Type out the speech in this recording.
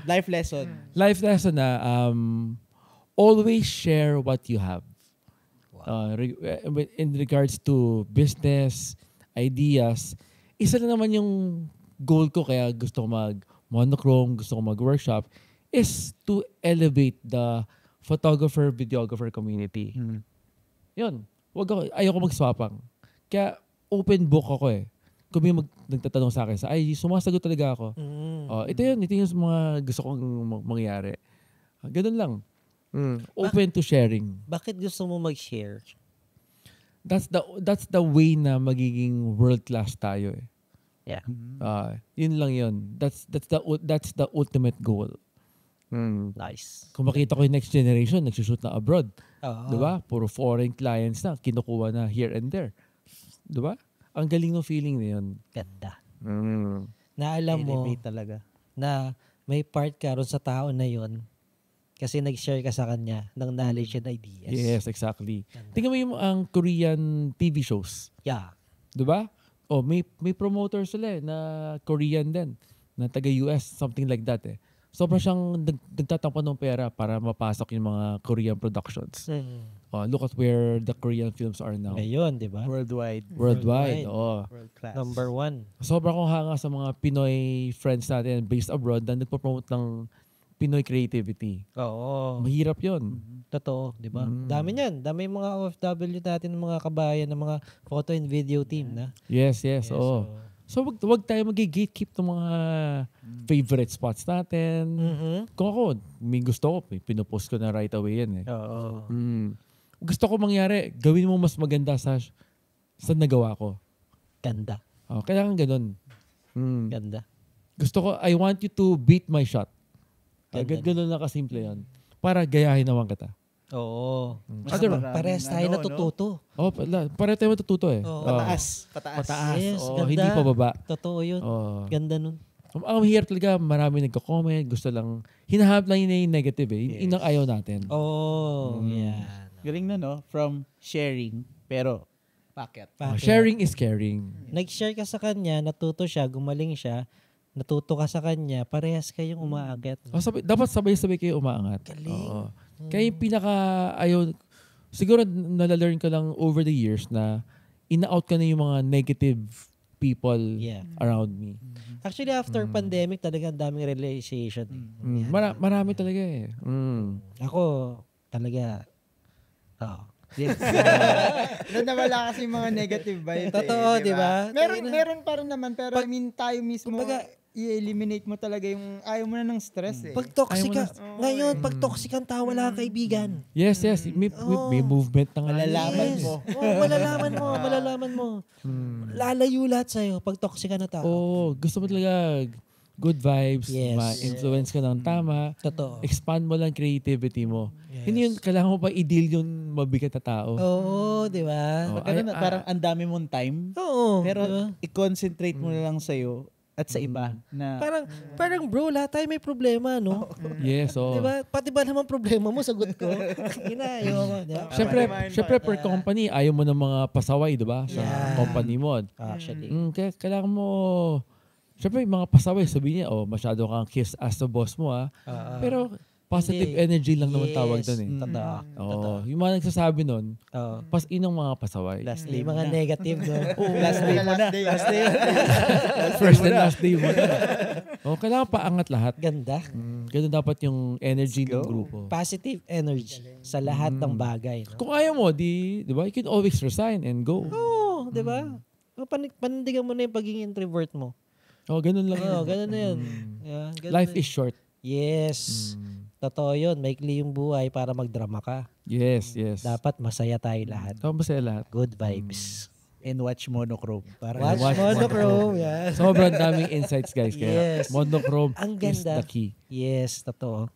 Life lesson. Life lesson na, always share what you have. In regards to business, ideas, isa na naman yung goal ko kaya gusto ko mag-monochrome, gusto ko mag-workshop, is to elevate the photographer, videographer community. Yun. Ayoko mag-swapang. Kaya open book ako eh. Kung may nagtatanong sa akin, sumasagot talaga ako. Ito yung mga gusto kong mangyari. Ganun lang. Open to sharing. Bakit gusto mo mag-share? That's the way na magiging world class tayo eh. Yeah. Yun lang yun. That's the ultimate goal. Nice. Kung makita ko yung next generation, nagsushoot na abroad. Diba? Puro foreign clients na, kinukuha na here and there. Diba? Ang galing ng feeling na yun. Ganda. Na alam mo, talaga. na may part ka ron sa tao na yun kasi nag-share ka sa kanya ng knowledge and ideas. Yes, exactly. Tingnan mo yung ang Korean TV shows. Yeah. Diba? May promoter sila na Korean din, na taga-US, something like that eh. Sobrang siyang nagtatampan ng pera para mapasok yung mga Korean productions. Look at where the Korean films are now. Ngayon, di ba? Worldwide. Oo. World class. Number 1. Sobrang kong hanga sa mga Pinoy friends natin based abroad na nagpo-promote ng Pinoy creativity. Oo. Mahirap yun. Totoo, di ba? Dami niyan. Dami yung mga OFW natin, mga kabayan, ng mga photo and video team na. Yes, oo. So wag tayo mag-gatekeep ng mga favorite spots natin. Kung ako, may gusto ko, pinopost ko na right away yan eh. Oo. Gusto ko mangyari, gawin mo mas maganda sa nagawa ko. Ganda. Kailangan ganun. Ganda. Gusto ko, I want you to beat my shot. Ganda. Ganun na kasimple yan. Para gayahin naman kita. Oo. Parehas tayo natututo. Pareho tayo matututo eh. Pataas. Yes, ganda. Hindi pababa. Totoo yun. Ganda nun. Ang mahirap talaga, marami nagko-comment, gusto lang, hinahanap lang yun yung negative eh. Yun ang ayaw natin. Yan. Galing na no? From sharing, pero packet. Sharing is caring. Nag-share ka sa kanya, natuto siya, gumaling siya, natuto ka sa kanya, parehas kayong umaakyat. Dapat sabay-sabay kayo umaangat. Galing. Kaya yung ayaw, siguro nalalearn ka lang over the years na ina-out ka na yung mga negative people around me. Actually, after pandemic, talaga ang daming realization. Marami talaga eh. Ako, talaga, Yes. Doon nawala kasi yung mga negative vibes. Totoo, di ba? Meron pa rin naman, pero I mean, tayo mismo, i-eliminate mo talaga yung ayaw mo na ng stress eh. Pag toxic ka, ngayon, pag toxic ang tao, wala kang kaibigan. Yes. May movement ng malalaman mo. Malalaman mo. Lalayo lahat sa'yo pag toxic ka na tao. Gusto mo talaga good vibes, ma-influence ka ng tama. Totoo. Expand mo lang creativity mo. Hindi yun, kailangan mo pa i-deal yung mabigat na tao. Di ba? Parang ang dami mong time. Pero i-concentrate mo na lang sa'yo at sa iba na parang bro, lahat tayo may problema, no? Yes, Diba? Pati ba naman problema mo, sagot ko? Diba? Siyempre per company, ayaw mo ng mga pasaway, diba? Sa company mo. Actually. Kaya kailangan mo, siyempre yung mga pasaway, sabihin niya, masyado kang kiss as the boss mo, pero positive energy lang naman tawag doon eh. Totoo. Yung mga nagsasabi nun, inang mga pasaway. Yung mga negative, no? last day mo na. First and last day mo na. Kailangan paangat lahat. Ganda. Ganun dapat yung energy ng grupo. Positive energy sa lahat ng bagay. No? Kung ayaw mo, di ba? You can always resign and go. Di ba? Panindigan mo na yung pagiging introvert mo. Ganun lang. Ganun na yun. Life is short. Yes. Totoo yun. Maikli yung buhay para magdrama ka. Yes. Dapat masaya tayo lahat. Masaya lahat. Good vibes. And watch monochrome. Watch monochrome. Sobrang daming insights guys. Kaya Yes. monochrome ang is ganda. the key. Yes, totoo.